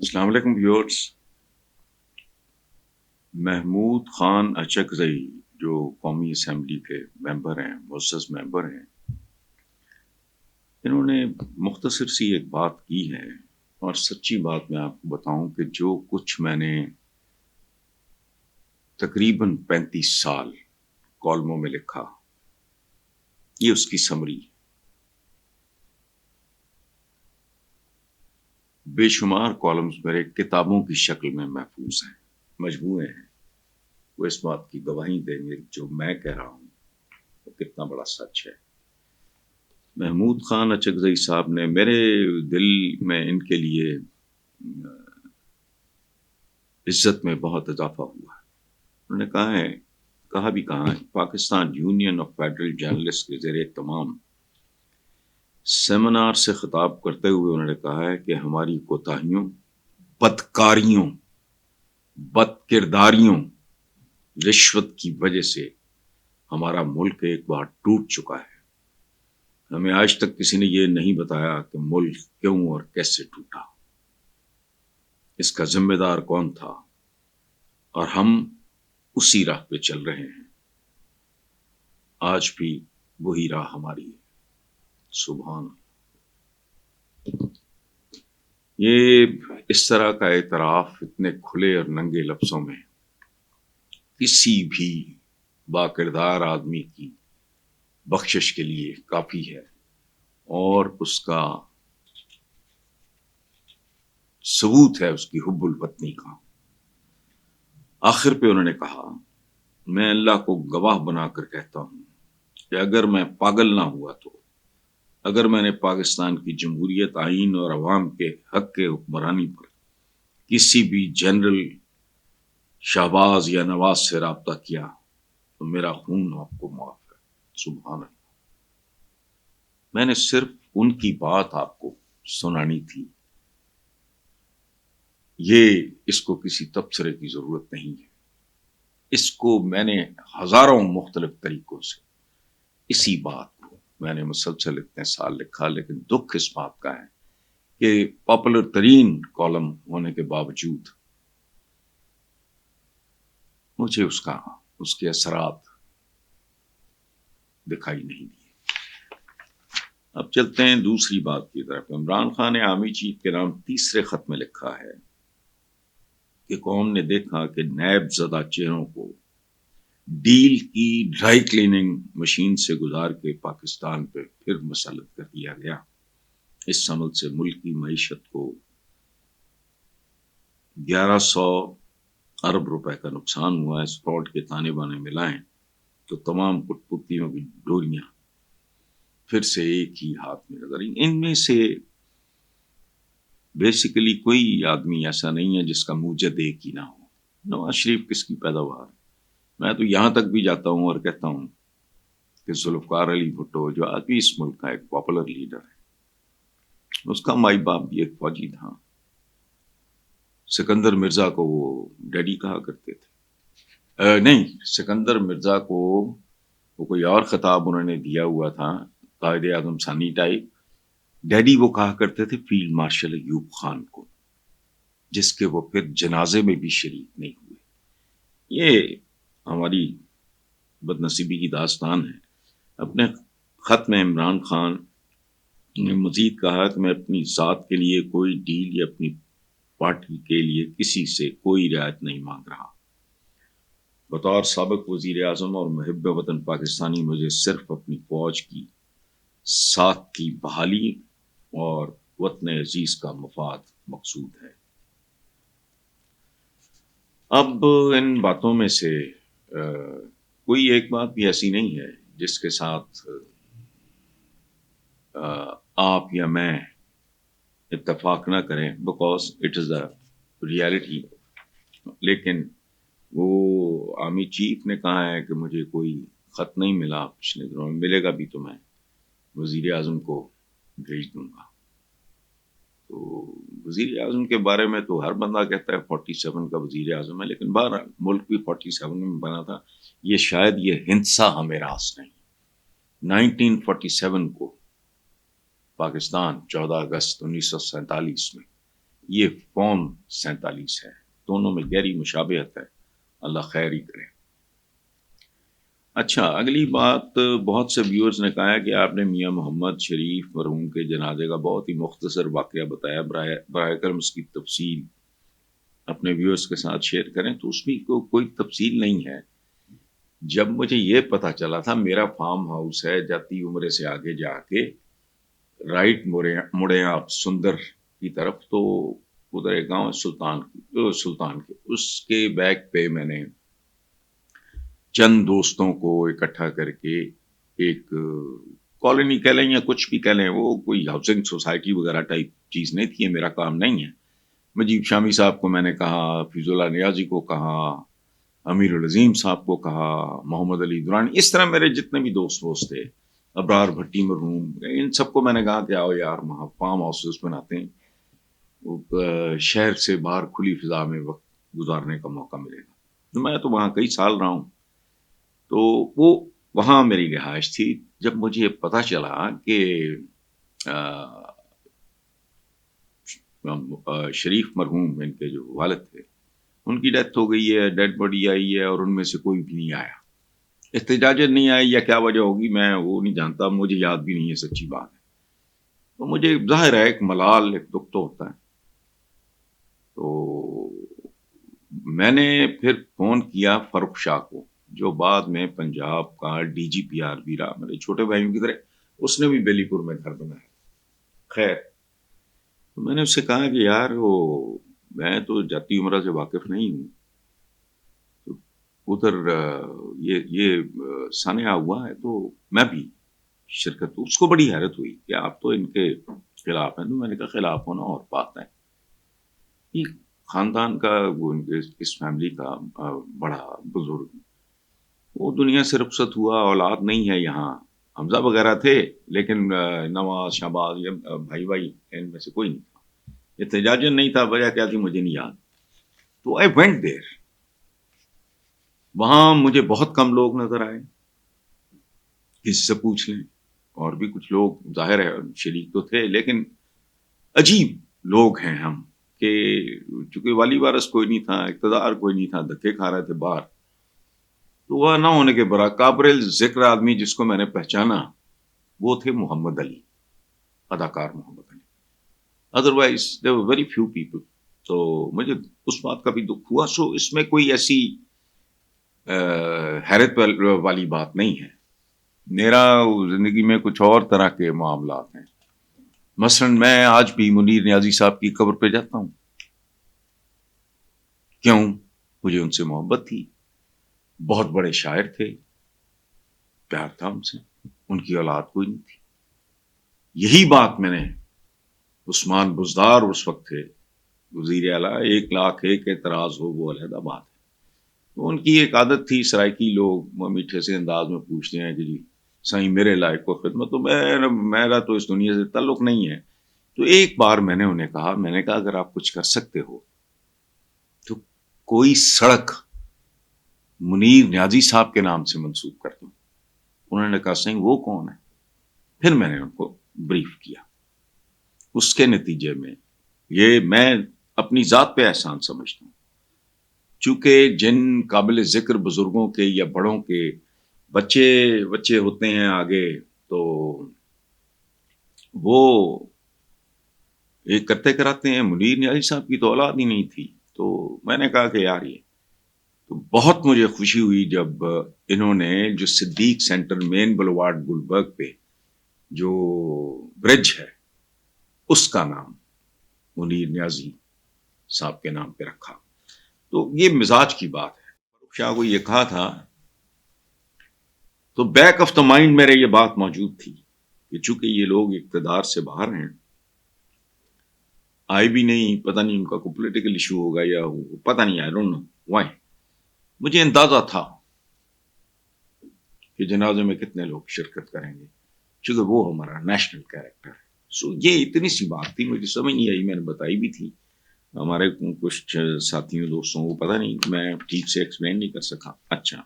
السلام علیکم ویورز. محمود خان اچکزئی جو قومی اسمبلی کے ممبر ہیں، معزز ممبر ہیں، انہوں نے مختصر سی ایک بات کی ہے، اور سچی بات میں آپ کو بتاؤں کہ جو کچھ میں نے تقریباً 35 سال کالموں میں لکھا، یہ اس کی سمری. بے شمار کالمز میرے کتابوں کی شکل میں محفوظ ہیں، مجموعے ہیں. وہ اس بات کی گواہی دیں گے جو میں کہہ رہا ہوں وہ کتنا بڑا سچ ہے. محمود خان اچکزئی صاحب نے میرے دل میں ان کے لیے عزت میں بہت اضافہ ہوا ہے. انہوں نے کہا ہے Pakistan union of federal journalist کے زیر اہتمام سیمینار سے خطاب کرتے ہوئے انہوں نے کہا ہے کہ ہماری کوتاہیوں، بدکاریوں، بد کرداریوں، رشوت کی وجہ سے ہمارا ملک ایک بار ٹوٹ چکا ہے. ہمیں آج تک کسی نے یہ نہیں بتایا کہ ملک کیوں اور کیسے ٹوٹا، اس کا ذمہ دار کون تھا، اور ہم اسی راہ پہ چل رہے ہیں. آج بھی وہی راہ ہماری ہے. سبحان اللہ. یہ اس طرح کا اعتراف اتنے کھلے اور ننگے لفظوں میں کسی بھی باکردار آدمی کی بخشش کے لیے کافی ہے، اور اس کا ثبوت ہے اس کی حب الوطنی کا. آخر پہ انہوں نے کہا، میں اللہ کو گواہ بنا کر کہتا ہوں کہ اگر میں پاگل نہ ہوا تو اگر میں نے پاکستان کی جمہوریت، آئین اور عوام کے حق کے حکمرانی پر کسی بھی جنرل شہباز یا نواز سے رابطہ کیا تو میرا خون آپ کو معاف ہے. سبحان اللہ. میں نے صرف ان کی بات آپ کو سنانی تھی. اس کو کسی تبصرے کی ضرورت نہیں ہے. اس کو میں نے ہزاروں مختلف طریقوں سے اسی بات کو میں نے مسلسل اتنے سال لکھا، لیکن دکھ اس بات کا ہے کہ پاپولر ترین کالم ہونے کے باوجود مجھے اس کے اثرات دکھائی نہیں دیے. اب چلتے ہیں دوسری بات کی طرف. عمران خان نے آرمی چیف کے نام تیسرے خط میں لکھا ہے کہ قوم نے دیکھا کہ نیب زدہ چہروں کو ڈیل کی ڈرائی کلیننگ مشین سے گزار کے پاکستان پہ پھر مسلط کر دیا گیا. اس عمل سے ملک کی معیشت کو 1100 ارب روپے کا نقصان ہوا ہے. اس فراڈ کے تانے بانے ملائیں تو تمام کٹ پتلیوں کی ڈوریاں پھر سے ایک ہی ہاتھ میں نظر. ان میں سے بیسیکلی کوئی آدمی ایسا نہیں ہے جس کا موجد ایک ہی نہ ہو. نواز شریف کس کی پیداوار ہے؟ میں تو یہاں تک بھی جاتا ہوں اور کہتا ہوں کہ ذوالفقار علی بھٹو جو آج بھی اس ملک کا ایک پاپولر لیڈر ہے، اس کا مائی باپ بھی ایک فوجی تھا. سکندر مرزا کو وہ ڈیڈی کہا کرتے تھے. نہیں، سکندر مرزا کو وہ کوئی اور خطاب انہوں نے دیا ہوا تھا، قائد اعظم ثانی ٹائپ. ڈیڈی وہ کہا کرتے تھے فیلڈ مارشل ایوب خان کو، جس کے وہ پھر جنازے میں بھی شریک نہیں ہوئے. یہ ہماری بدنصیبی کی داستان ہے. اپنے خط میں عمران خان نے مزید کہا کہ میں اپنی ذات کے لیے کوئی ڈیل یا اپنی پارٹی کے لیے کسی سے کوئی رعایت نہیں مانگ رہا. بطور سابق وزیر اعظم اور محب وطن پاکستانی مجھے صرف اپنی فوج کی ساتھ کی بحالی اور وطن عزیز کا مفاد مقصود ہے. اب ان باتوں میں سے کوئی ایک بات بھی ایسی نہیں ہے جس کے ساتھ آپ یا میں اتفاق نہ کریں، because it is a reality. لیکن وہ آرمی چیف نے کہا ہے کہ مجھے کوئی خط نہیں ملا پچھلے دنوں میں، ملے گا بھی تو میں وزیر اعظم کو بھیج دوں گا. تو وزیر اعظم کے بارے میں تو ہر بندہ کہتا ہے 47 کا وزیر اعظم ہے، لیکن بہرحال ملک بھی 47 میں بنا تھا. یہ شاید یہ ہندسا ہمیں راس نہیں. 1947 کو پاکستان 14 اگست 1947 میں یہ فارم 47 ہے، دونوں میں گہری مشابہت ہے، اللہ خیر ہی کرے۔ اچھا، اگلی بات، بہت سے ویورز نے کہا ہے کہ آپ نے میاں محمد شریف مرحوم کے جنازے کا بہت ہی مختصر واقعہ بتایا، براہ کرم اس کی تفصیل اپنے ویورز کے ساتھ شیئر کریں۔ تو اس میں کوئی تفصیل نہیں ہے۔ جب مجھے یہ پتا چلا تھا، میرا فارم ہاؤس ہے جاتی عمرے سے آگے جا کے رائٹ مڑے آپ سندر کی طرف، تو ادھر ایک گاؤں ہے سلطان کے، اس کے بیک پہ میں نے چند دوستوں کو اکٹھا کر کے ایک کالونی کہہ لیں یا کچھ بھی کہہ لیں، وہ کوئی ہاؤسنگ سوسائٹی وغیرہ ٹائپ چیز نہیں تھی، یہ میرا کام نہیں ہے۔ مجیب شامی صاحب کو میں نے کہا، فیض اللہ نیازی کو کہا، امیر العظیم صاحب کو کہا، محمد علی درانی، اس طرح میرے جتنے بھی دوست تھے، ابرار بھٹی مرحوم، ان سب کو میں نے کہا کہ آؤ یار وہاں فارم ہاؤسز بناتے ہیں، شہر سے باہر کھلی فضا میں وقت گزارنے کا موقع ملے گا۔ میں تو وہاں کئی سال رہا ہوں، تو وہ وہاں میری رہائش تھی۔ جب مجھے پتا چلا کہ شریف مرحوم ان کے جو والد تھے ان کی ڈیتھ ہو گئی ہے، ڈیڈ باڈی آئی ہے اور ان میں سے کوئی بھی نہیں آیا، احتجاجن نہیں آئی یا کیا وجہ ہوگی میں وہ نہیں جانتا، مجھے یاد بھی نہیں ہے، سچی بات ہے۔ تو مجھے ظاہر ہے ایک ملال، ایک دکھ تو ہوتا ہے۔ تو میں نے پھر فون کیا فاروق شاہ کو، جو بعد میں پنجاب کا ڈی جی پی آر بھی رہا، میرے چھوٹے بھائیوں کی طرح، اس نے بھی بیلی پور میں گھر بنایا۔ خیر، تو میں نے اس سے کہا کہ یار میں تو جاتی عمرہ سے واقف نہیں ہوں، تو ادھر یہ سانحہ ہوا ہے تو میں بھی شرکت، اس کو بڑی حیرت ہوئی کہ آپ تو ان کے خلاف ہیں۔ تو میں نے کہا خلاف ہونا اور بات ہے، یہ خاندان کا، وہ ان کے اس فیملی کا بڑا بزرگ، وہ دنیا سے رخصت ہوا، اولاد نہیں ہے یہاں، حمزہ وغیرہ تھے لیکن نواز شہباز یا بھائی ان میں سے کوئی نہیں تھا، احتجاجن نہیں تھا، وجہ کیا تھی مجھے نہیں یاد۔ تو آئی وینٹ دیر، وہاں مجھے بہت کم لوگ نظر آئے، کسی سے پوچھ لیں، اور بھی کچھ لوگ ظاہر ہے شریک تو تھے، لیکن عجیب لوگ ہیں ہم، کہ چونکہ والی وارث کوئی نہیں تھا، اقتدار کوئی نہیں تھا، دھکے کھا رہے تھے باہر، تو وہ نہ ہونے کے برا قابل ذکر آدمی جس کو میں نے پہچانا وہ تھے محمد علی، اداکار Muhammad Ali, otherwise there were very few people. تو مجھے اس بات کا بھی دکھ ہوا۔ سو اس میں کوئی ایسی حیرت والی بات نہیں ہے، میرا زندگی میں کچھ اور طرح کے معاملات ہیں۔ مثلا میں آج بھی منیر نیازی صاحب کی قبر پہ جاتا ہوں، کیوں؟ مجھے ان سے محبت تھی، بہت بڑے شاعر تھے، پیار تھا ان سے، ان کی اولاد کوئی نہیں تھی۔ یہی بات میں نے عثمان بزدار اس وقت تھے وزیر اعلیٰ، 1,00,001 اعتراض ہو وہ علیحدہ بات ہے، تو ان کی ایک عادت تھی، سرائکی لوگ میٹھے سے انداز میں پوچھتے ہیں کہ جی سائیں میرے لائق کو خدمت، تو میرا تو اس دنیا سے تعلق نہیں ہے۔ تو ایک بار میں نے انہیں کہا، میں نے کہا اگر آپ کچھ کر سکتے ہو تو کوئی سڑک منیر نیازی صاحب کے نام سے منسوب کر دوں۔ انہوں نے کہا سائیں وہ کون ہے؟ پھر میں نے ان کو بریف کیا۔ اس کے نتیجے میں یہ میں اپنی ذات پہ احسان سمجھتا ہوں، چونکہ جن قابل ذکر بزرگوں کے یا بڑوں کے بچے ہوتے ہیں آگے، تو وہ ایک کرتے کراتے ہیں۔ منیر نیازی صاحب کی تو اولاد ہی نہیں تھی، تو میں نے کہا کہ یار یہ تو بہت مجھے خوشی ہوئی جب انہوں نے جو صدیق سینٹر مین بلوارڈ گلبرگ پہ جو برج ہے اس کا نام منیر نیازی صاحب کے نام پہ رکھا۔ تو یہ مزاج کی بات ہے۔ فاروق شاہ کو یہ کہا تھا، تو بیک آف دا مائنڈ میرے یہ بات موجود تھی کہ چونکہ یہ لوگ اقتدار سے باہر ہیں، آئے بھی نہیں، پتہ نہیں ان کا کوئی پولیٹیکل ایشو ہوگا یا پتہ نہیں، آئی ڈونٹ نو وائی، مجھے اندازہ تھا کہ جنازے میں کتنے لوگ شرکت کریں گے، چونکہ وہ ہمارا نیشنل کیریکٹر ہے۔ سو یہ اتنی سی بات تھی، مجھے سمجھ نہیں آئی، میں نے بتائی بھی تھی ہمارے کچھ ساتھیوں دوستوں کو، پتہ نہیں میں ٹھیک سے ایکسپلین نہیں کر سکا۔ اچھا،